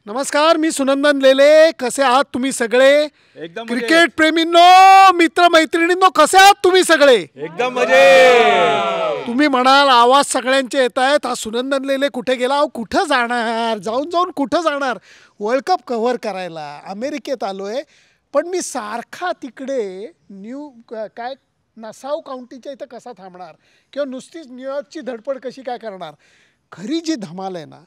नमस्कार, मी सुनंदन लेले. कसे आहात तुम्ही सगळे? एकदम क्रिकेट प्रेमींनो, मित्र मैत्रिणींनो, कसे आहात तुम्ही सगळे? एकदम मजे. तुम्ही म्हणाल आवाज सगळ्यांचे येत आहेत, हा सुनंदन लेले कुठे गेला? अहो कुठं जाणार, जाऊन जाऊन कुठं जाणार? वर्ल्ड कप कव्हर करायला अमेरिकेत आलोय. पण मी सारखा तिकडे काय नसाव काउंटीच्या इथं कसा थांबणार, किंवा नुसतीच न्यूयॉर्कची धडपड कशी काय करणार? खरी जी धमाल आहे ना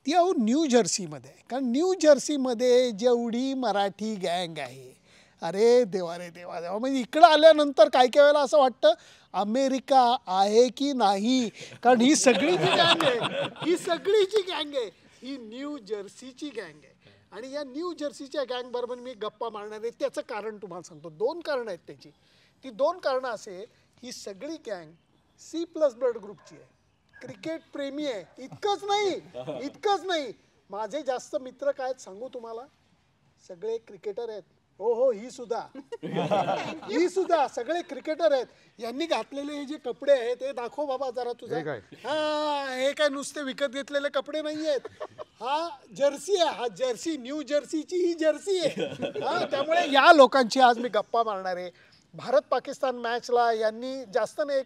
ती अहो न्यू जर्सीमध्ये आहे. कारण न्यू जर्सीमध्ये जेवढी मराठी गँग आहे, अरे देवा रे देवा देवा, म्हणजे इकडं आल्यानंतर काही काही वेळेला असं वाटतं अमेरिका आहे की नाही. कारण ही सगळी जी गँग आहे, ही सगळीची गँग आहे, ही न्यू जर्सीची गँग आहे. आणि या न्यू जर्सीच्या गँगबरोबर मी गप्पा मारणार आहे. त्याचं कारण तुम्हाला सांगतो. 2 कारणं आहेत त्याची. ती 2 कारणं असे, ही सगळी गँग C+ ब्लड ग्रुपची आहे, क्रिकेट प्रेमी आहे. इतकंच नाही, माझे जास्त मित्र काय आहेत सांगू तुम्हाला? सगळे क्रिकेटर आहेत. हो, ही सुद्धा सगळे क्रिकेटर आहेत. यांनी घातलेले हे जे कपडे आहेत ते दाखव बाबा जरा तुझा. हे काय नुसते विकत घेतलेले कपडे नाही आहेत. हा जर्सी आहे, हा जर्सी, न्यू जर्सीची ही जर्सी आहे. त्यामुळे या लोकांची आज मी गप्पा मारणार आहे. भारत पाकिस्तान मॅचला यांनी जास्त नाही,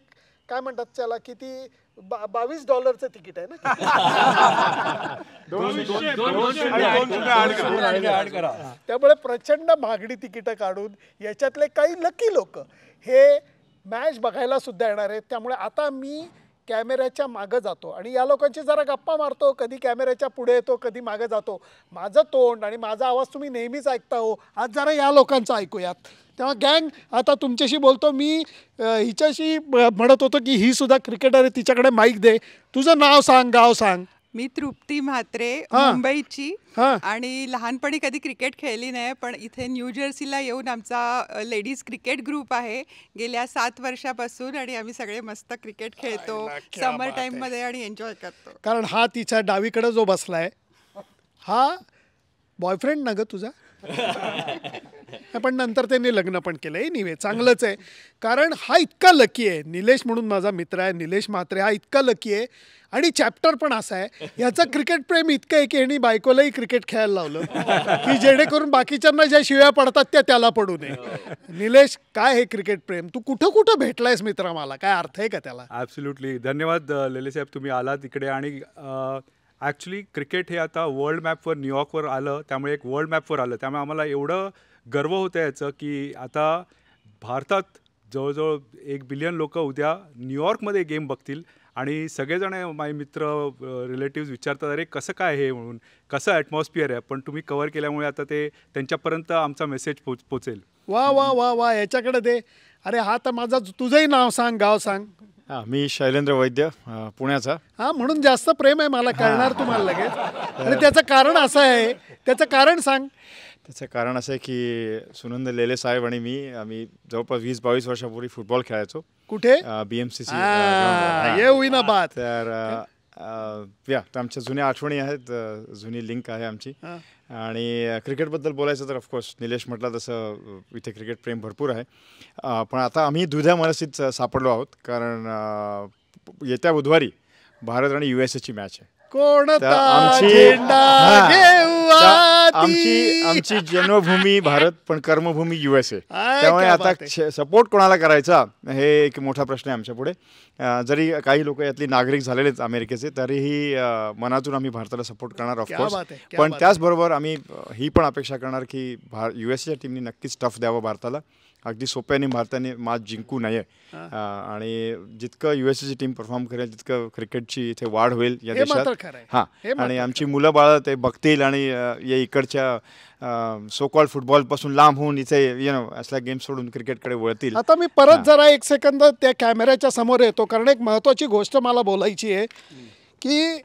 काय म्हणतात त्याला, किती $22 तिकीट आहे ना. त्यामुळे प्रचंड महागडी तिकीटं काढून याच्यातले काही लकी लोक हे मॅच बघायला सुद्धा येणार आहेत. त्यामुळे आता मी कॅमेऱ्याच्या मागं जातो आणि या लोकांची जरा गप्पा मारतो. कधी कॅमेऱ्याच्या पुढे येतो, कधी मागं जातो. माझं तोंड आणि माझा आवाज तुम्ही नेहमीच ऐकता हो, आज जरा या लोकांचं ऐकूयात. तेव्हा गँग, आता तुमच्याशी बोलतो मी. हिच्याशी म्हणत होतो की ही सुद्धा क्रिकेटर आहे, तिच्याकडे माईक दे. तुझं नाव सांग, गाव सांग. मी तृप्ती म्हात्रे, मुंबईची. हां. आणि लहानपणी कधी क्रिकेट खेळली नाही, पण इथे न्यू जर्सीला येऊन आमचा लेडीज क्रिकेट ग्रुप आहे गेल्या 7 वर्षापासून. आणि आम्ही सगळे मस्त क्रिकेट खेळतो समर टाइम मध्ये आणि एन्जॉय करतो. कारण हा तिच्या डावीकडे जो बसलाय हा बॉयफ्रेंड ना ग तुझा? पण नंतर त्यांनी लग्न पण केलं. एनिवे चांगलंच आहे. कारण हा इतका लकी आहे. निलेश म्हणून माझा मित्र आहे, निलेश म्हात्रे, हा इतका लकी आहे. आणि चॅप्टर पण असा आहे, ह्याचं क्रिकेट प्रेम इतकं आहे की ह्यानी बायकोलाही क्रिकेट खेळायला लावलं की जेणेकरून बाकीच्यांना ज्या शिव्या पडतात त्या त्याला पडू नये. निलेश, काय हे क्रिकेट प्रेम? तू कुठं कुठं भेटलायस मित्रा? मला काय अर्थ आहे का त्याला? ॲब्सोल्युटली. धन्यवाद लेले साहेब, तुम्ही आलात इकडे. आणि ॲक्च्युली क्रिकेट हे आता वर्ल्ड मॅपवर न्यूयॉर्कवर आलं, त्यामुळे एक वर्ल्ड मॅपवर आलं. त्यामुळे आम्हाला एवढं गर्व होतं याचं की आता भारतात जवळजवळ 1 बिलियन लोक उद्या न्यूयॉर्कमध्ये गेम बघतील. आणि सगळेजण माझे मित्र रिलेटिव्ज विचारतात, अरे कसं काय हे, म्हणून कसं ॲटमॉस्फिअर आहे. पण तुम्ही कव्हर केल्यामुळे आता ते त्यांच्यापर्यंत आमचा मेसेज पोचेल. वा वा वा वा, याच्याकडे दे. अरे हा तर माझा, तुझंही नाव सांग, गाव सांग. मी शैलेंद्र वैद्य, पुण्याचा. म्हणून जास्त प्रेम आहे मला, कळणार तुम्हाला लगेच. आणि त्याचं कारण असं आहे, त्याचं कारण सांग. त्याचं कारण असं आहे की सुनंद लेले साहेब आणि आम्ही जवळपास 20-22 वर्षापूर्वी फुटबॉल खेळायचो. कुठे? BMCC. ये होई ना बात. तर आमच्या जुन्या आठवणी आहेत, जुनी लिंक आहे आमची. आणि क्रिकेटबद्दल बोलायचं तर ऑफकोर्स निलेश म्हटलं तसं इथे क्रिकेट प्रेम भरपूर आहे. पण आता आम्ही दुध्या मनस्थित सापडलो आहोत, कारण येत्या बुधवारी भारत आणि USAची मॅच आहे. आमची जन्मभूमी भारत, पण कर्मभूमी USA. त्यामुळे आता सपोर्ट कोणाला करायचा हे एक मोठा प्रश्न आहे आमच्या पुढे. जरी काही लोक यातली नागरिक झालेलेच अमेरिकेचे, तरीही मनातून आम्ही भारताला सपोर्ट करणार ऑफकोर्स. पण त्याचबरोबर आम्ही ही पण अपेक्षा करणार की USAच्या टीमनी नक्कीच टफ द्यावं भारताला. अगदी सोप्याने भारताने मॅच जिंकू नये. आणि जितकं USAची टीम परफॉर्म करेल तितकं क्रिकेटची इथे वाढ होईल या देशात. आणि आमची मुलं बाळं ते बघतील आणि या इकडच्या सो कॉल्ड फुटबॉलपासून लांब होऊन इथे असल्या गेम सोडून क्रिकेटकडे वळतील. आता मी परत जरा 1 सेकंद त्या कॅमेऱ्याच्या समोर येतो, कारण एक महत्त्वाची गोष्ट मला बोलायची आहे की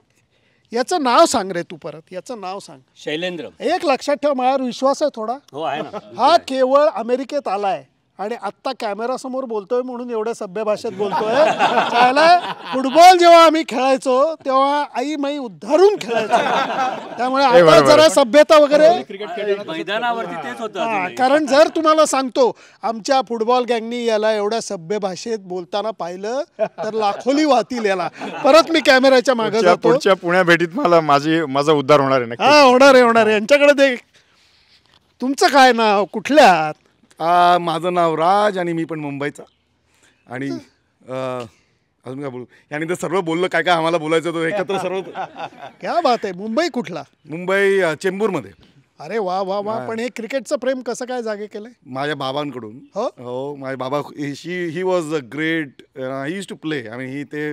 याचं नाव सांग रे तू. परत याचं नाव सांग. शैलेंद्र. एक लक्षात ठेव, माझ्यावर विश्वास आहे थोडा. हो आहे ना. हा केवळ अमेरिकेत आलाय आणि आत्ता कॅमेरासमोर बोलतोय म्हणून एवढ्या सभ्य भाषेत बोलतोय. त्याला फुटबॉल जेव्हा आम्ही खेळायचो तेव्हा आई माई उद्धारून खेळायचो. त्यामुळे आता जरा सभ्यता वगैरे मैदानावरती तेच होतं. कारण जर तुम्हाला सांगतो आमच्या फुटबॉल गँगनी याला एवढ्या सभ्य भाषेत बोलताना पाहिलं तर लाखोली वाहतील याला. परत मी कॅमेऱ्याच्या मागे जातो. पुढच्या पुण्या भेटीत मला माझा उद्धार होणार आहे. हा, होणार आहे. यांच्याकडे दे. तुमचं काय नाव, कुठल्या आहात? माझं नाव राज आणि मी पण मुंबईचा. आणि अजून काय बोलू, याने तर सर्व बोललं काय काय आम्हाला बोलायचं होतं एकत्र सर्व. क्या बात आहे. मुंबई कुठला? मुंबई चेंबूरमध्ये. अरे वा वा वा. पण हे क्रिकेटचं प्रेम कसं काय जागे केलंय? माझ्या बाबांकडून. हो, माझे बाबा he was a great, he used to play. I mean he ते,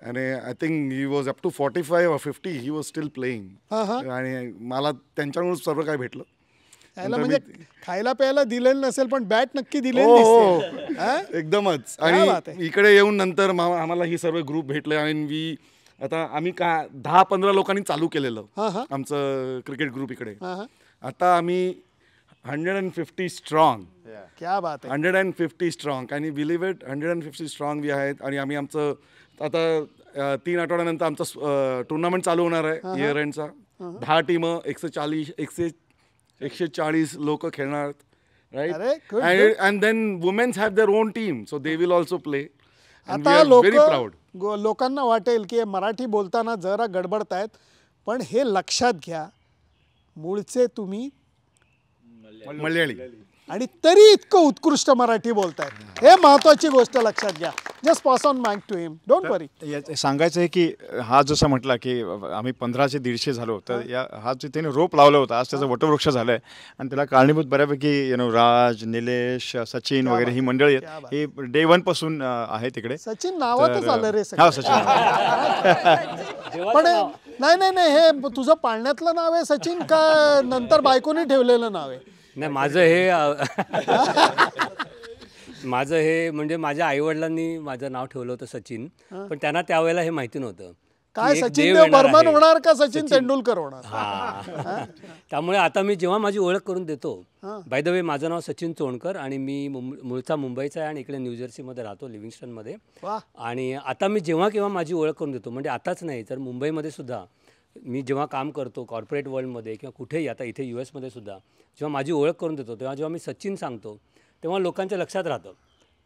आणि I think he was up to 45 or 50 he was still playing. आणि मला त्यांच्याकडून सर्व काय भेटलं. याला म्हणजे खायला प्यायला दिलेलं नसेल पण बॅट नक्की दिलेली हो, दिसते. एकदमच. आणि इकडे येऊन नंतर आम्हाला ही सर्व ग्रुप भेटले. आणि आता आम्ही 10-15 लोकांनी चालू केलेलं आमचं क्रिकेट ग्रुप इकडे. आता आम्ही 150 स्ट्रॉंग. क्या बात आहे. 150 स्ट्रॉंग. आणि बिलीव्ह इट, 150 स्ट्रॉंग वी आहेत. आणि आम्ही आमचं आता 3 आठवड्यानंतर आमचा टुर्नामेंट चालू होणार आहे इयर एंडचा. 10 टीम, 140 लोक खेळणार, right. And then women's have their own team, so they will also play. आता लोकांना वाटेल की मराठी बोलताना जरा गडबडतायत, पण हे लक्षात घ्या मूळचे तुम्ही मल्याळी आणि तरी इतकं उत्कृष्ट मराठी बोलतायत. हे महत्वाची गोष्ट लक्षात घ्या. Just pass on mic to him, don't worry. सांगायचं आहे की हा जसा म्हटला की आम्ही 15 ते 150 झालो, तर हा जे त्याने रोप लावला होता आज त्याचा वटवृक्ष झालाय. आणि त्याला कारणीभूत बऱ्यापैकी राज, निलेश, सचिन वगैरे ही मंडळी आहेत. ही Day 1 पासून आहे तिकडे. सचिन नावातच आलं रे. हा, सचिन. पण नाही हे तुझं पाळण्यातलं नाव आहे सचिन का नंतर बायकोनी ठेवलेलं नाव आहे? नाही, माझं हे म्हणजे माझ्या आईवडिलांनी माझं नाव ठेवलं होतं सचिन. पण त्यांना त्यावेळेला हे माहिती नव्हतं काय सचिन बर्मन होणार का सचिन तेंडुलकर होणार. त्यामुळे आता मी जेव्हा माझी ओळख करून देतो, बाय द वे माझं नाव सचिन चोणकर आणि मी मूळचा मुंबईचा आहे आणि इकडे न्यूजर्सीमध्ये राहतो, लिव्हिंगस्टनमध्ये. आणि आता मी जेव्हा केव्हा माझी ओळख करून देतो, म्हणजे आताच नाही तर मुंबईमध्ये सुद्धा मी जेव्हा काम करतो कॉर्पोरेट वर्ल्डमध्ये किंवा कुठेही, आता इथे US मध्ये सुद्धा जेव्हा माझी ओळख करून देतो तेव्हा जेव्हा मी सचिन सांगतो तेव्हा लोकांच्या लक्षात राहतं.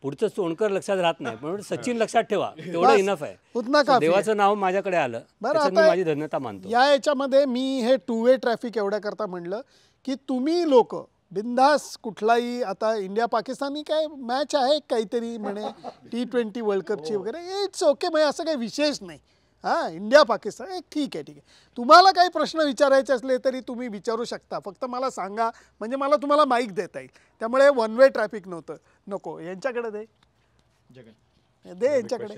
पुढचं चोणकर लक्षात राहत नाही, पण सचिन लक्षात ठेवा, तेवढं इनफ आहे. देवाचं नाव माझ्याकडे आलं, त्याच्यात मी माझी धन्यता मानतो. याच्यामध्ये मी हे 2-वे ट्रॅफिक एवढ्या करता म्हणलं की तुम्ही लोक बिंदास कुठलाही, आता इंडिया पाकिस्तानी काय मॅच आहे काहीतरी म्हणे T20 वर्ल्ड कपची वगैरे, इट्स ओके, म्हणजे असं काही विशेष नाही. इंडिया पाकिस्तान ठीक आहे. तुम्हाला काही प्रश्न विचारायचे असले तरी तुम्ही विचारू शकता, फक्त मला सांगा, म्हणजे मला तुम्हाला माईक देता येईल. त्यामुळे 1-वे ट्रॅफिक नको. यांच्याकडे दे यांच्याकडे.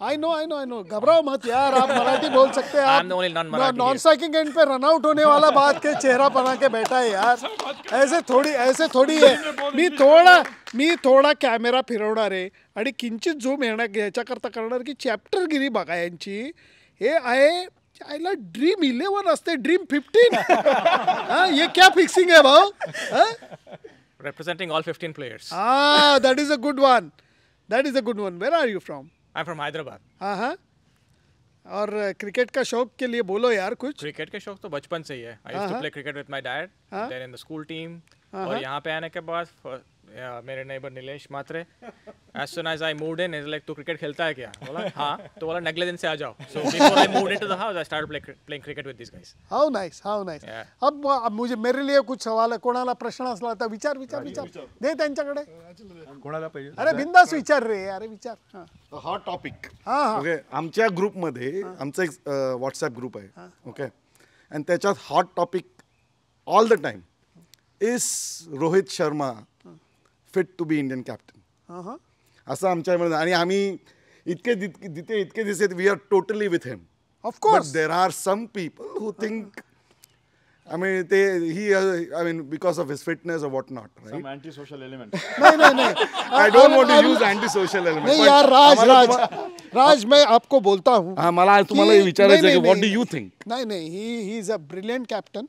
आई नो, घबराओ मत यार, आप मराठी बोल सकते हैं. आप नॉन स्ट्राइकिंग एंड पे रन आउट होने वाला बात के चेहरा बना के बैठा है यार. ऐसे थोडी है. मी थोडा कॅमेरा फिरवणार आहे आणि किंचित झूम याच्याकरता करणार की चॅप्टरगिरी बघा यांची. हे आहे आईला ड्रीम 11 असते, ड्रीम 15. ये क्या फिक्सिंग है भाऊ? Representing all 15 players. That is a good one. Where are you from? I'm from Hyderabad. हाँ. और क्रिकेट का शौक के लिए बोलो यार कुछ. क्रिकेट के शौक तो बचपन से ही है. I used to play cricket with my dad. Then in the school team. और यहाँ पे आने के बाद मेरे neighbour Nilesh Matre, as soon as I moved in, he's like, तू क्रिकेट खेलता है क्या? बोला हाँ. तो बोला अगले दिन से आ जाओ. So before I moved into the house, I started playing cricket with these guys. How nice. अब मुझे मेरे लिए कुछ सवाल है. कोणाला प्रश्न असला तर विचार दे त्यांच्याकडे. कोणाला पाहिजे? अरे बिंदास विचार रे. अरे विचार. Hot topic. ओके, आमच्या ग्रुपमध्ये आमचा एक व्हॉट्सॲप ग्रुप आहे. ओके, आणि त्याच्यात hot topic all the time is Rohit Sharma fit to be Indian captain. असं आमच्यामध्ये. आणि आम्ही इतके दिसत we are totally with him. Of course there are some people who think, I mean, because of his fitness or what not, right? Some anti-social element. नहीं. I don't want to use anti-social element. नहीं यार, राज मैं आपको बोलता हूँ. हाँ, मला तुम्हाला ये विचारायचं है कि what do you think? नहीं, he is a brilliant captain.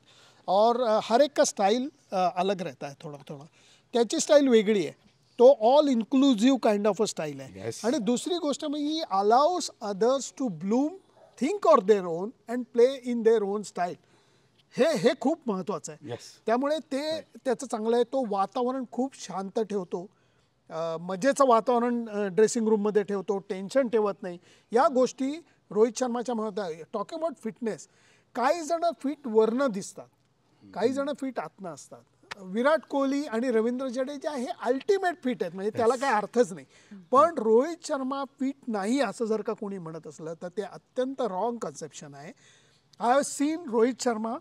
और हर एक का स्टाइल अलग रहता है थोड़ा. त्याची स्टाईल वेगळी आहे. तो all inclusive kind of a style आहे. आणि दुसरी गोष्ट म्हणजे ही allows others to bloom, think or their own and play in their own style. हे खूप महत्त्वाचं आहे. त्यामुळे ते त्याचं चांगलं आहे. तो वातावरण खूप शांत ठेवतो, मजेचं वातावरण ड्रेसिंग रूममध्ये ठेवतो, टेन्शन ठेवत नाही. या गोष्टी रोहित शर्माच्या महत्त्व आहे. टॉकिंग अबाउट फिटनेस, काही जण फिट वरनं दिसतात, काही जण फिट आतनं असतात. विराट कोहली आणि रवींद्र जडेजा हे अल्टिमेट फिट आहेत, म्हणजे त्याला काही अर्थच नाही. पण रोहित शर्मा फिट नाही असं जर का कोणी म्हणत असलं तर ते अत्यंत रॉंग कन्सेप्शन आहे. I have seen Rohit Sharma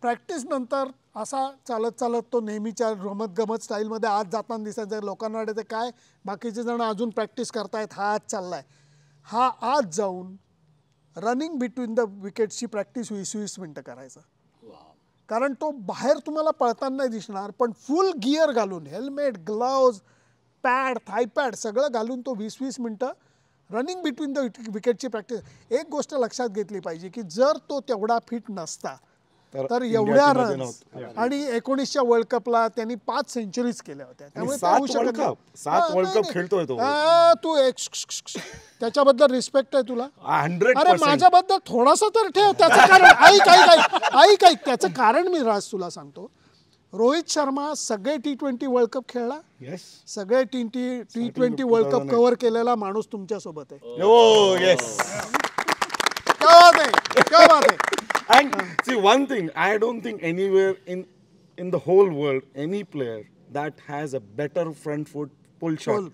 practice नंतर असा चालत चालत तो नेहमीच्या रमत गमत स्टाईलमध्ये आज जाताना दिसायचं. लोकांना वाटायचं काय बाकीचे जण अजून प्रॅक्टिस करतायत, हा आज चाललाय. हा आज जाऊन रनिंग बिटवीन द विकेट्सची प्रॅक्टिस 20-20 मिनटं करायचं. कारण तो बाहेर तुम्हाला पळताना नाही दिसणार, पण फुल गिअर घालून हेल्मेट, ग्लव्ज, पॅड, थायपॅड सगळं घालून तो 20-20 मिनटं रनिंग बिटवीन द विकेटची प्रॅक्टिस. एक गोष्ट लक्षात घेतली पाहिजे की जर तो तेवढा फिट नसता तर एवढ्या रन्स, आणि 19च्या वर्ल्ड कपला त्यांनी 5 सेंचुरीज केल्या होत्या. त्यामुळे 7 वर्ल्ड कप खेळतोय तो. तू त्याच्याबद्दल रिस्पेक्ट आहे तुला. 100%. अरे माझ्याबद्दल थोडासा तर ठेव. त्याचं कारण ऐक त्याचं कारण मी राज तुला सांगतो. रोहित शर्मा सगळे T20 वर्ल्ड कप खेळला, सगळे T20 वर्ल्ड कप कव्हर केलेला माणूस तुमच्या सोबत आहे. क्या बात आहे. And see one thing, I don't think anywhere in the whole world any player that has a better front foot pull shot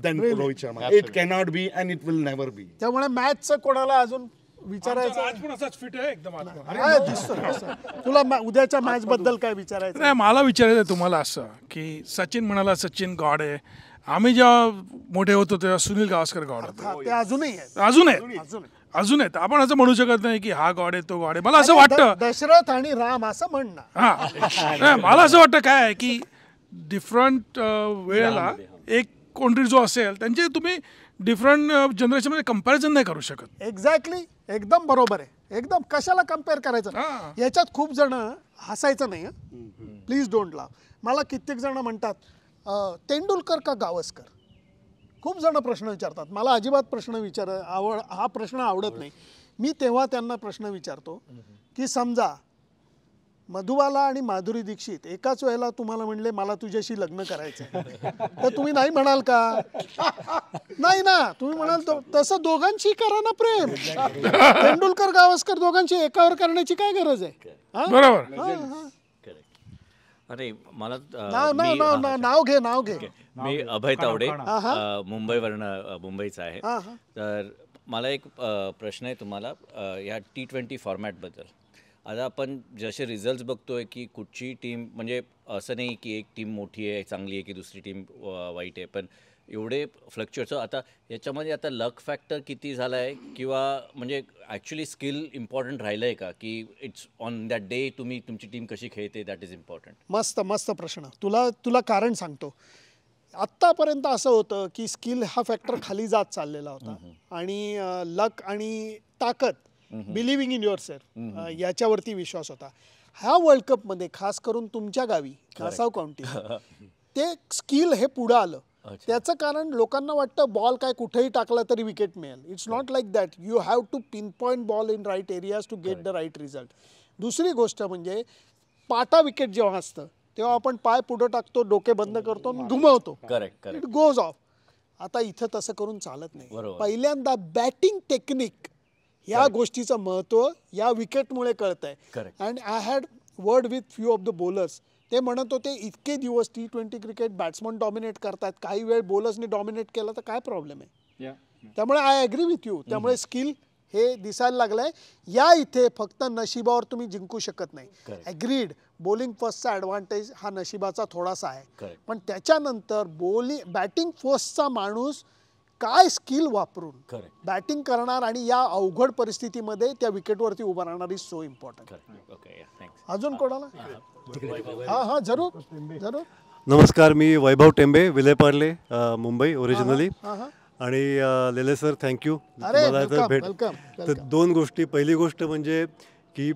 than Rohit Sharma. It cannot be and it will never be. त्यामुळे मॅचचं कोणाला अजून विचारायचं आज पण असाच fit आहे एकदम. तुला उद्याच्या मॅच बद्दल काय विचारायचं? नाही, मला विचारायचं आहे तुम्हाला असं की सचिन म्हणाला सचिन गॉड आहे. आम्ही जेव्हा मोठे होतो तेव्हा सुनील गावस्कर गॉड होते. ते अजूनही आहेत. अजून आहेत. आपण असं म्हणू शकत नाही की हा गॉड आहे तो गॉड आहे. मला असं वाटतं दशरथ आणि राम असं म्हणणं. हा, मला असं वाटतं काय आहे की डिफरंट वेळेला एक कोणतरी जो असेल त्यांचे तुम्ही डिफरंट जनरेशनमध्ये कम्पॅरिझन नाही करू शकत. एक्झॅक्टली, एकदम बरोबर आहे. एकदम कशाला कम्पेअर करायचं. याच्यात खूप जण हसायचं नाही, प्लीज डोंट लाव. मला कित्येक जण म्हणतात तेंडुलकर का गावस्कर. खूप जण प्रश्न विचारतात. मला अजिबात हा प्रश्न आवडत नाही. मी तेव्हा त्यांना प्रश्न विचारतो की समजा मधुबाला आणि माधुरी दीक्षित एकाच वेळेला तुम्हाला म्हणले मला तुझ्याशी लग्न करायचं, तर तुम्ही नाही म्हणाल का? नाही ना, तुम्ही म्हणाल तसं दोघांशी करा ना प्रेम. तेंडुलकर गावस्कर दोघांशी एकावर करण्याची काय गरज आहे? बरोबर. अरे मला नाव घे. मी अभय तावडे, मुंबईचा आहे. तर मला एक प्रश्न आहे तुम्हाला या T20 फॉर्मॅटबद्दल. आता आपण जसे रिझल्ट्स बघतोय की कुठची टीम, म्हणजे असं नाही की एक टीम मोठी आहे चांगली आहे की दुसरी टीम वाईट आहे, पण एवढे फ्लक्च्युएट्स. आता याच्यामध्ये आता लक फॅक्टर किती झाला आहे, किंवा म्हणजे ॲक्च्युली स्किल इम्पॉर्टंट राहिलं आहे का, की इट्स ऑन दॅट डे तुमची टीम कशी खेळते दॅट इज इम्पॉर्टंट. मस्त प्रश्न. तुला कारण सांगतो. आत्तापर्यंत असं होतं की स्किल हा फॅक्टर खाली जात चाललेला होता आणि लक आणि ताकद, बिलिव्हिंग इन युअर सेल्फ, याच्यावरती विश्वास होता. ह्या वर्ल्ड कपमध्ये खास करून तुमच्या गावी नासाव काउंटी ते स्किल हे पुढं आलं. त्याचं कारण लोकांना वाटतं बॉल काय कुठेही टाकला तरी विकेट मिळेल. It's not like that. You have to pinpoint ball in right areas to get the right result. दुसरी गोष्ट म्हणजे पाटा विकेट जेव्हा असतं तेव्हा आपण पाय पुढं टाकतो, डोके बंद करतो, घुमवतो, इट गोज ऑफ. आता इथं तसं करून चालत नाही. पहिल्यांदा बॅटिंग टेक्निक या गोष्टीचं महत्त्व या विकेटमुळे कळतंय. And I had word with few of the bowlers. ते म्हणत होते इतके दिवस T20 क्रिकेट बॅट्समन डॉमिनेट करतात, काही वेळ बॉलर्सने डॉमिनेट केलं तर काय प्रॉब्लेम आहे. त्यामुळे आय ॲग्री विथ यू. त्यामुळे स्किल हे दिसायला लागलंय. या इथे फक्त नशिबावर तुम्ही जिंकू शकत नाही. ॲग्रीड, बॉलिंग फर्स्टचा ॲडव्हान्टेज हा नशिबाचा थोडासा आहे, पण त्याच्यानंतर बॅटिंग फर्स्टचा माणूस काय स्किल वापरून बॅटिंग करणार आणि या अवघड परिस्थितीमध्ये त्या विकेटवरती उभं राहणार इज सो इम्पॉर्टंट. अजून कोणाला? हा जरूर. नमस्कार, मी वैभव टेंबे, विलेपार्ले, मुंबई ओरिजिनली. आणि लेले सर थँक्यू मला तर भेट. तर 2 गोष्टी. पहिली गोष्ट म्हणजे की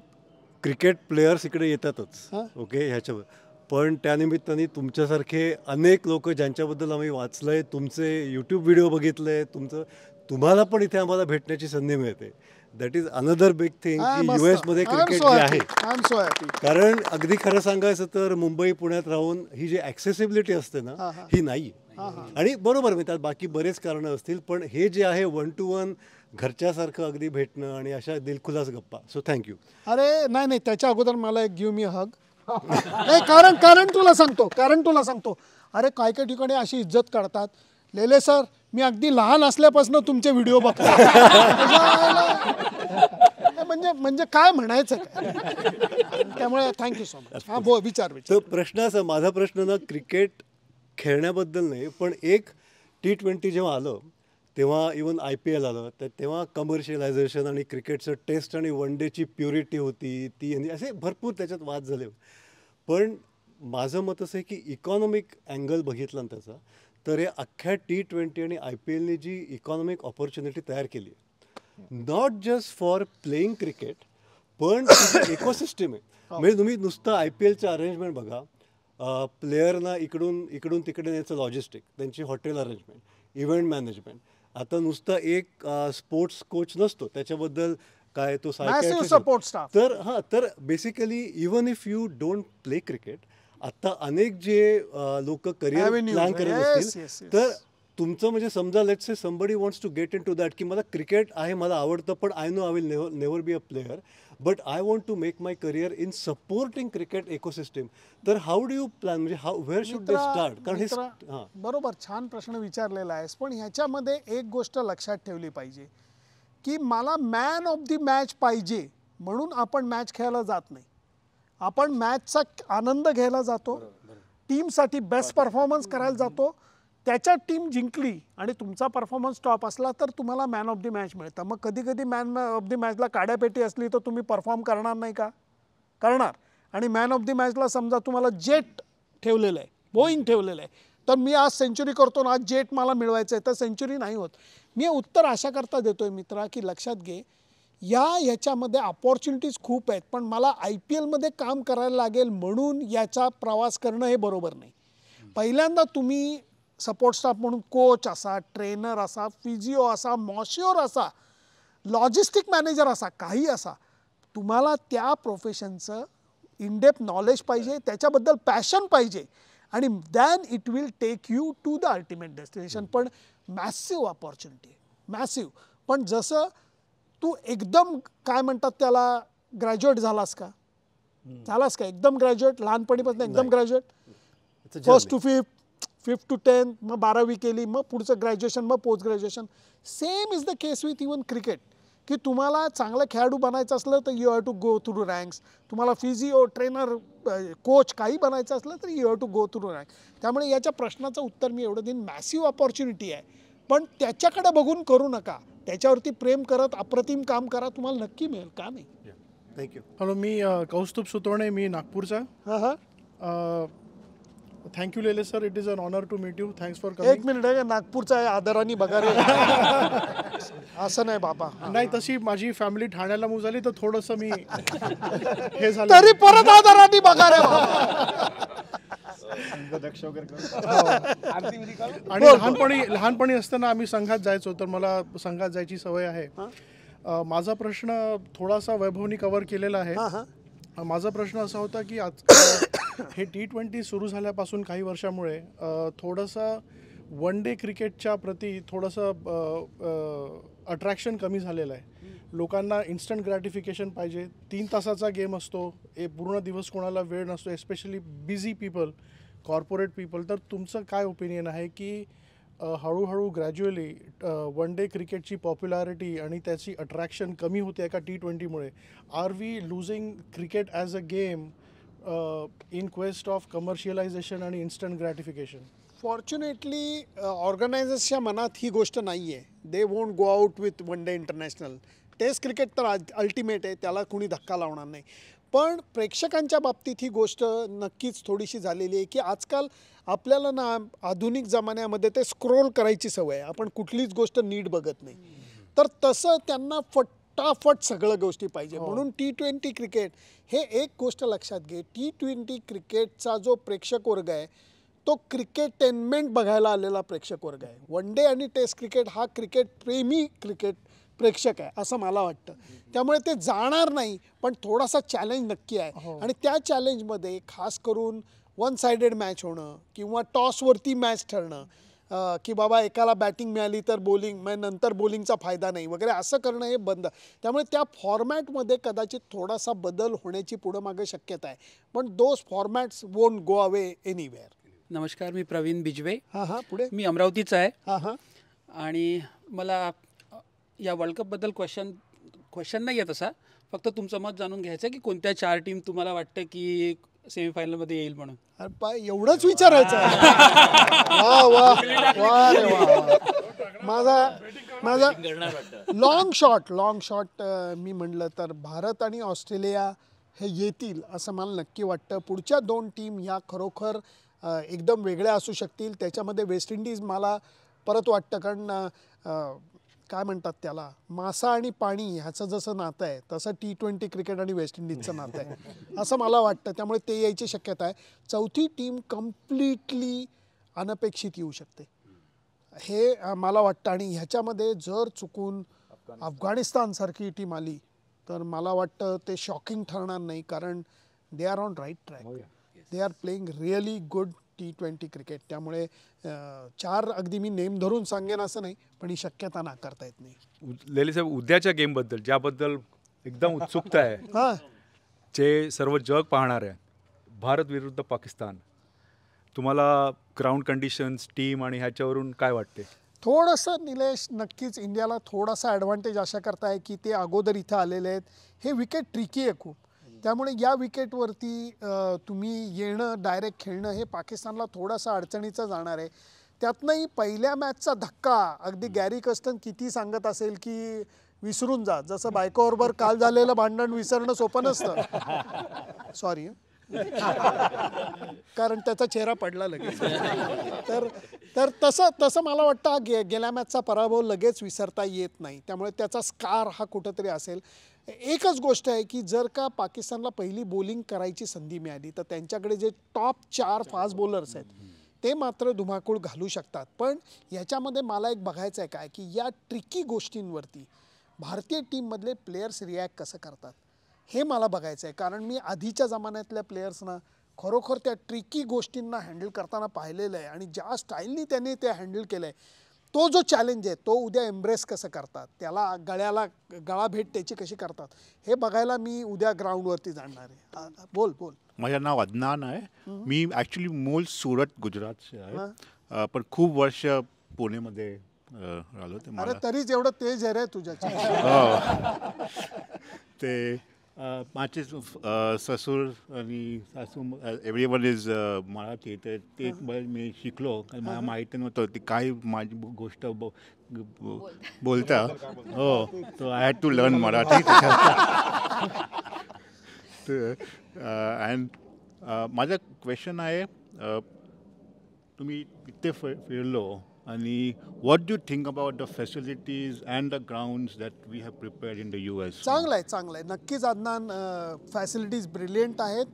क्रिकेट प्लेयर्स इकडे येतातच, ओके, ह्याच्यावर. पण त्यानिमित्ताने तुमच्यासारखे अनेक लोक ज्यांच्याबद्दल आम्ही वाचलं आहे, तुमचे यूट्यूब व्हिडिओ बघितले, तुम्हाला पण इथे आम्हाला भेटण्याची संधी मिळते. That is another big thing की US मध्ये क्रिकेट जे आहे. कारण अगदी खरं सांगायचं तर मुंबई पुण्यात राहून ही जी ॲक्सेसिबिलिटी असते ना ही नाही. आणि बरोबर मी त्यात बाकी बरेच कारणं असतील, पण हे जे आहे 1 to 1 घरच्यासारखं अगदी भेटणं आणि अशा दिलखुलास गप्पा. So thank you. अरे नाही त्याच्या अगोदर मला एक गिव्ह मी हग. नाही कारण तुला सांगतो अरे काय काय ठिकाणी अशी इज्जत काढतात. लेले सर मी अगदी लहान असल्यापासून तुमचे व्हिडिओ बघतो. म्हणजे काय म्हणायचं त्यामुळे थँक्यू सो मच. हा विचार. तर प्रश्न असा, माझा प्रश्न ना क्रिकेट खेळण्याबद्दल नाही, पण एक T20 जेव्हा आलं तेव्हा इवन IPL आलं तर तेव्हा कमर्शियलायझेशन आणि क्रिकेटचं टेस्ट आणि वन डेची प्युरिटी होती ती, असे भरपूर त्याच्यात वाद झाले. पण माझं मत असं आहे की इकॉनॉमिक अँगल बघितला ना त्याचा, तर या अख्ख्या T20 आणि IPLने जी इकॉनॉमिक ऑपॉर्च्युनिटी तयार केली आहे, not just for playing cricket पण इकोसिस्टम आहे. म्हणजे तुम्ही नुसतं IPLचं अरेंजमेंट बघा, प्लेयरना इकडून तिकडे न्यायचं लॉजिस्टिक, त्यांची हॉटेल अरेंजमेंट, इव्हेंट मॅनेजमेंट. आता नुसतं एक स्पोर्ट्स कोच नसतो, त्याच्याबद्दल काय तो सायकायट्रिस्ट. तर basically even if you don't play cricket, आता अनेक जे लोक करिअर प्लॅन करत असतील तर तुमचं म्हणजे समजा let's say somebody wants to get into that की मला क्रिकेट आहे, मला आवडतं, पण I know I will never be a player, but I want to make my career in supporting cricket ecosystem. तर हाऊ डू यू प्लॅन, म्हणजे where should they start? कारण हे बरोबर छान प्रश्न विचारलेला आहेस, पण ह्याच्यामध्ये एक गोष्ट लक्षात ठेवली पाहिजे की मला मॅन ऑफ द मॅच पाहिजे म्हणून आपण मॅच खेळायला जात नाही. आपण मॅचचा आनंद घ्यायला जातो, टीमसाठी बेस्ट परफॉर्मन्स करायला जातो. त्याच्यात टीम जिंकली आणि तुमचा परफॉर्मन्स टॉप असला तर तुम्हाला मॅन ऑफ द मॅच मिळतं. मग कधी कधी मॅन ऑफ द मॅचला काड्यापेटी असली तर तुम्ही परफॉर्म करणार नाही का? करणार. आणि मॅन ऑफ द मॅचला समजा तुम्हाला जेट ठेवलेलं आहे, बोईंग ठेवलेलं आहे, तर मी आज सेंचुरी करतो ना, आज जेट मला मिळवायचं आहे, तर सेंचुरी नाही होत. मी उत्तर अशा करता देतोय मित्रा की लक्षात घे, ह्याच्यामध्ये अपॉर्च्युनिटीज खूप आहेत, पण मला IPLमध्ये काम करायला लागेल म्हणून याचा प्रवास करणं हे बरोबर नाही. पहिल्यांदा तुम्ही सपोर्ट स्टाफ म्हणून कोच असा, ट्रेनर असा, फिजिओ असा, मॉश्योर असा, लॉजिस्टिक मॅनेजर असा, काही असा, तुम्हाला त्या प्रोफेशनचं इनडेप्थ नॉलेज पाहिजे, त्याच्याबद्दल पॅशन पाहिजे, आणि then it will take you to the ultimate destination. पण मॅसिव्ह अपॉर्च्युनिटी, मॅसिव्ह. पण जसं तू एकदम काय म्हणतात त्याला ग्रॅज्युएट झालास का एकदम ग्रॅज्युएट, लहानपणीपासून एकदम graduate, first to fifth to 10th, मग 12वी केली, मग पुढचं ग्रॅज्युएशन, मग post graduation. Same is the case with even cricket, की तुम्हाला चांगला खेळाडू बनायचं असलं तर you have to go through ranks. तुम्हाला फिजिओ, ट्रेनर, कोच काही बनायचं असलं तर you have to go through ranks. त्यामुळे याच्या प्रश्नाचं उत्तर मी एवढं देईन, मॅसिव्ह अपॉर्च्युनिटी आहे, पण त्याच्याकडे बघून करू नका, त्याच्यावरती प्रेम करत अप्रतिम काम करा, तुम्हाला नक्की मिळेल. का नाही? थँक्यू. हॅलो, मी कौस्तुभ सुतोणे, मी नागपूरचा. Thank you Lele sir, it is an honour to meet you. Thanks for coming. एक मिनिट आहे, नागपूरचा आहे, आदराने बघा रे. असं नाही बाबा. नाही, तशी माझी फॅमिली ठाण्याला मूव झाली तर थोडंसं मी हे झालं, तरी परत आदराने बघा रे. आणि लहानपणी असताना आम्ही संघात जायचो, तर मला संघात जायची सवय आहे. माझा प्रश्न थोडासा वैभवनी कव्हर केलेला आहे. माझा प्रश्न असा होता की आज हे T20 सुरू झाल्यापासून काही वर्षामुळे थोडंसं वन डे क्रिकेटच्या प्रती थोडंसं अट्रॅक्शन कमी झालेलं आहे. लोकांना इन्स्टंट ग्रॅटिफिकेशन पाहिजे. 3 तासाचा गेम असतो, पूर्ण दिवस कोणाला वेळ नसतो, especially busy people, corporate people. तर तुमचं काय ओपिनियन आहे की हळूहळू ग्रॅज्युअली वन डे क्रिकेटची पॉप्युलॅरिटी आणि त्याची अट्रॅक्शन कमी होते आहे का T20मुळे? Are we losing cricket as a game in quest of commercialization आणि इन्स्टंट ग्रॅटिफिकेशन? फॉर्च्युनेटली ऑर्गनायझर्सच्या मनात ही गोष्ट नाही आहे. They won't go out with one day international. Test cricket तर अल्टिमेट आहे, त्याला कुणी धक्का लावणार नाही. पण प्रेक्षकांच्या बाबतीत ही गोष्ट नक्कीच थोडीशी झालेली आहे की आजकाल आपल्याला ना आधुनिक जमान्यामध्ये ते स्क्रोल करायची सवय आहे, आपण कुठलीच गोष्ट नीट बघत नाही. तर तसं त्यांना फटाफट सगळं गोष्टी पाहिजे. म्हणून T20 क्रिकेट हे एक गोष्ट लक्षात घे, T20 क्रिकेटचा जो प्रेक्षक वर्ग आहे तो क्रिकेटेनमेंट बघायला आलेला प्रेक्षक वर्ग आहे. वन डे आणि टेस्ट क्रिकेट हा क्रिकेट प्रेमी क्रिकेट प्रेक्षक आहे असं मला वाटतं. त्यामुळे ते जाणार नाही, पण थोडासा चॅलेंज नक्की आहे. आणि त्या चॅलेंजमध्ये खास करून वन साइडेड मॅच होणं किंवा टॉसवरती मॅच ठरणं, की बाबा एकाला बॅटिंग मिळाली तर बॉलिंग, मग नंतर बॉलिंगचा फायदा नाही वगैरे असं करणं हे बंद. त्यामुळे त्या फॉर्मॅटमध्ये कदाचित थोडासा बदल होण्याची पुढं मागे शक्यता आहे, पण those formats won't go away anywhere. नमस्कार, मी प्रवीण बिजवे. हां पुढे. मी अमरावतीचा आहे. हां आणि मला या वर्ल्ड कपबद्दल क्वेश्चन नाही आहे तसा, फक्त तुमचं मत जाणून घ्यायचं की कोणत्या 4 टीम तुम्हाला वाटतं की सेमीफायनलमध्ये येईल म्हणून. एवढंच विचारायचं आहे? वा वा रे वा. माझा लॉंग शॉट मी म्हणलं तर भारत आणि ऑस्ट्रेलिया हे येतील असं मला नक्की वाटतं. पुढच्या 2 टीम ह्या खरोखर एकदम वेगळ्या असू शकतील. त्याच्यामध्ये वेस्ट इंडिज मला परत वाटतं, कारण काय म्हणतात त्याला, मासा आणि पाणी ह्याचं जसं नातं आहे तसं T20 क्रिकेट आणि वेस्ट इंडिजचं नातं आहे असं मला वाटतं. त्यामुळे ते यायची शक्यता आहे. 4थी टीम कम्प्लिटली अनपेक्षित येऊ शकते हे मला वाटतं. आणि ह्याच्यामध्ये जर चुकून अफगाणिस्तानसारखी टीम आली तर मला वाटतं ते शॉकिंग ठरणार नाही, कारण they are on right track. They are playing really good T20 cricket. त्यामुळे 4 अगदी मी नेम धरून सांगेन असं नाही, पण ही शक्यता नाकारता येत नाही. लेले साहेब, उद्याच्या गेमबद्दल ज्याबद्दल एकदम उत्सुकता आहे, जे सर्व जग पाहणार आहे, भारत विरुद्ध पाकिस्तान, तुम्हाला ग्राउंड कंडिशन्स, टीम आणि ह्याच्यावरून काय वाटते? थोडंसं निलेश, नक्कीच इंडियाला थोडासा ॲडव्हान्टेज अशा करता आहे की ते अगोदर इथं आलेले आहेत. हे विकेट ट्रिकी आहे खूप, त्यामुळे या विकेटवरती तुम्ही येणं, डायरेक्ट खेळणं हे पाकिस्तानला थोडासा अडचणीचं जाणार आहे. त्यातनंही पहिल्या मॅचचा धक्का अगदी गॅरी कस्टन किती सांगत असेल की विसरून जा, जसं बायकोबरोबर काल झालेलं भांडण विसरणं सोपं नसतं. सॉरी कारण त्याचा चेहरा पडला लगेच. तर तसं मला वाटतं गेल्या मॅचचा पराभव लगेच विसरता येत नाही, त्यामुळे त्याचा स्कार हा कुठंतरी असेल. एकच गोष्ट आहे की जर का पाकिस्तानला पहिली बॉलिंग करायची संधी मिळाली तर त्यांच्याकडे जे टॉप 4 फास्ट बॉलर्स आहेत ते मात्र धुमाकूळ घालू शकतात. पण याच्यामध्ये मला एक बघायचं आहे काय की या ट्रिकी गोष्टींवरती भारतीय टीममधले प्लेयर्स रिॲक्ट कसं करतात हे मला बघायचं आहे. कारण मी आधीच्या जमान्यातल्या प्लेयर्सना खरोखर त्या ट्रिकी गोष्टींना हँडल करताना पाहिलेलं आहे, आणि ज्या स्टाईलनी त्यांनी ते हँडल केलं आहे तो जो चॅलेंज आहे तो उद्या एम्ब्रेस कसं करतात, त्याला गळ्याला गळा भेट त्याची कशी करतात हे बघायला मी उद्या ग्राउंडवरती जाणार आहे. बोल. माझं नाव अदनान आहे. मी ॲक्च्युली मूळ सुरत, गुजरातचे आहे, पण खूप वर्ष पुणेमध्ये राहिलो. ते अरे तरीच एवढं तेज आहे रे तुझ्या. ते माझे ससूर आणि सासू एव्हरीवन इज मराठी, तर ते मी शिकलो. मला माहिती नव्हतं ते काय माझी गोष्ट बोलता. हो, तो I had to learn Marathi. And माझा क्वेश्चन आहे, तुम्ही इथे फिरलो आणि what do think about the facilities and the grounds that we have prepared in the US? चांगलं आहे. नक्कीच अदनान, फॅसिलिटीज ब्रिलियंट आहेत.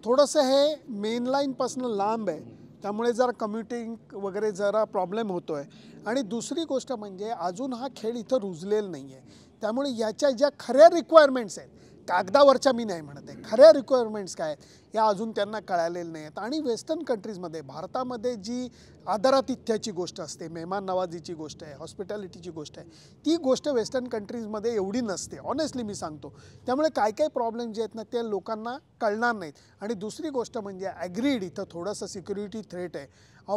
थोडंसं हे मेन लाईनपासून लांब आहे, त्यामुळे जरा कम्युटिंग वगैरे जरा प्रॉब्लेम होतो आहे. आणि दुसरी गोष्ट म्हणजे अजून हा खेळ इथं रुजलेला नाही आहे, त्यामुळे याच्या ज्या खऱ्या रिक्वायरमेंट्स आहेत, कागदावरच्या मी नाही म्हणत आहे, खऱ्या रिक्वायरमेंट्स काय आहेत या अजून त्यांना कळालेल्या नाही आहेत. आणि वेस्टर्न कंट्रीजमध्ये, भारतामध्ये जी आदरातिथ्याची गोष्ट असते, मेहमान नवाजीची गोष्ट आहे, हॉस्पिटॅलिटीची गोष्ट आहे, ती गोष्ट वेस्टर्न कंट्रीजमध्ये एवढी नसते, ऑनेस्टली मी सांगतो. त्यामुळे काय प्रॉब्लेम जे आहेत ना ते लोकांना कळणार नाहीत. आणि दुसरी गोष्ट म्हणजे ॲग्रीड इथं थोडंसं सिक्युरिटी थ्रेट आहे.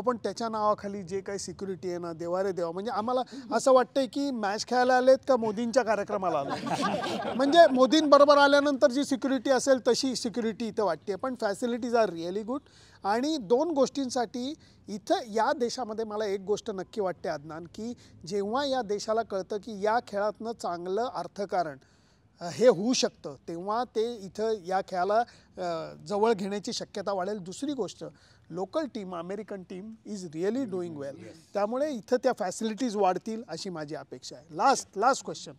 पण त्याच्या नावाखाली जे काही सिक्युरिटी आहे ना, देवा रे देवा, म्हणजे आम्हाला असं वाटतंय की मॅच खेळायला आलेत का मोदींच्या कार्यक्रमाला आलो. म्हणजे मोदींबरोबर आल्यानंतर जी सिक्युरिटी असेल तशी सिक्युरिटी इथं वाटते. पण फॅसिलिटीज आर रिअली गुड. आणि 2 गोष्टींसाठी इथं या देशामध्ये मला एक गोष्ट नक्की वाटते अदनान, की जेव्हा या देशाला कळतं की या खेळातनं चांगलं अर्थकारण हे होऊ शकतं तेव्हा ते इथं या खेळाला जवळ घेण्याची शक्यता वाढेल. दुसरी गोष्ट, local team, American team is really doing well, त्यामुळे इथं त्या फॅसिलिटीज वाढतील अशी माझी अपेक्षा आहे. Last question.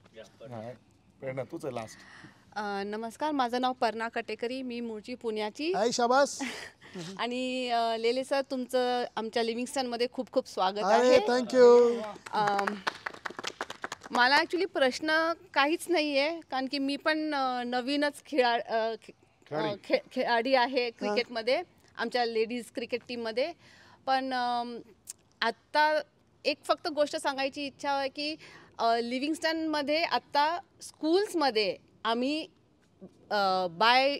प्रेरणा तूच आहे लास्ट. नमस्कार, माझं नाव पर्णा कटेकरी, मी मूळची पुण्याची. हाय शाबास. आणि लेले सर, तुमचं आमच्या लिव्हिंगस्टनमध्ये खूप खूप स्वागत आहे. अरे थँक्यू. मला ॲक्च्युली प्रश्न काहीच नाही आहे, कारण की मी पण नवीनच खेळाडी आहे क्रिकेटमध्ये, आमच्या लेडीज क्रिकेट टीममध्ये. पण आत्ता एक फक्त गोष्ट सांगायची इच्छा आहे की लिव्हिंगस्टनमध्ये आत्ता स्कूल्समध्ये आम्ही by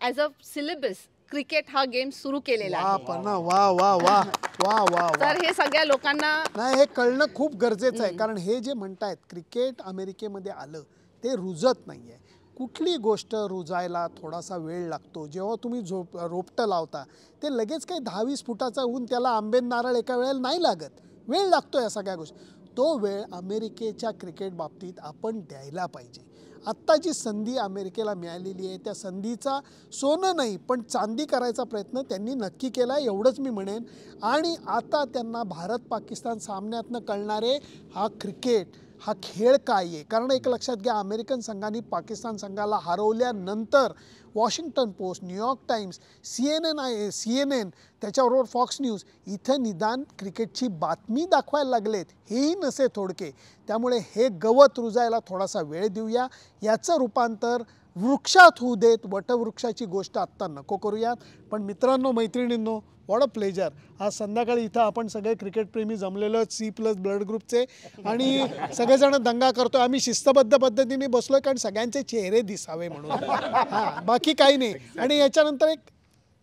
as a syllabus cricket हा गेम सुरू केलेला आहे. वा वा वा वा वा. तर हे सगळ्या लोकांना नाही, हे कळणं खूप गरजेचं आहे, कारण हे जे म्हणतायत क्रिकेट अमेरिकेमध्ये आलं ते रुजत नाही आहे. कुठली गोष्ट रुजायला थोडासा वेळ लागतो. जेव्हा तुम्ही रोपटं लावता ते लगेच काही 10-20 फुटाचा होऊन त्याला आंबे नारळ एका वेळेला नाही लागत, वेळ लागतो या सगळ्या गोष्टी. तो वेळ अमेरिकेच्या क्रिकेट बाबतीत आपण द्यायला पाहिजे. आत्ता जी संधी अमेरिकेला मिळालेली आहे त्या संधीचा सोनं नाही पण चांदी करायचा प्रयत्न त्यांनी नक्की केला आहे, एवढंच मी म्हणेन. आणि आता त्यांना भारत पाकिस्तान सामन्यातनं कळणारे हा क्रिकेट हा खेळ काय आहे. कारण एक लक्षात घ्या, अमेरिकन संघाने पाकिस्तान संघाला हरवल्यानंतर Washington post, New York times, CNN त्याच्याबरोबर फॉक्स न्यूज इथं निदान क्रिकेटची बातमी दाखवायला लागलेत, हेही नसे थोडके. त्यामुळे हे गवत रुजायला थोडासा वेळ देऊया. याचं रूपांतर वृक्षात होऊ देत. वटवृक्षाची गोष्ट आत्ता नको करूयात. पण मित्रांनो, मैत्रिणींनो, व्हॉट अ प्लेजर. आज संध्याकाळी इथं आपण सगळे क्रिकेटप्रेमी जमलेलो C+ ब्लड ग्रुपचे आणि सगळेजण दंगा करतो. आम्ही शिस्तबद्ध पद्धतीने बसलोय कारण सगळ्यांचे चेहरे दिसावे म्हणून. हां, बाकी काही नाही. आणि याच्यानंतर एक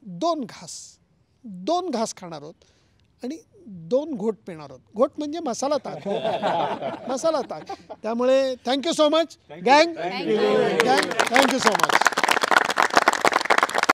2 घास खाणार आहोत आणि 2 घोट पिणार आहोत. घोट म्हणजे मसाला ताक. मसाला ताक. त्यामुळे थँक्यू सो मच गँग. Thank you so much.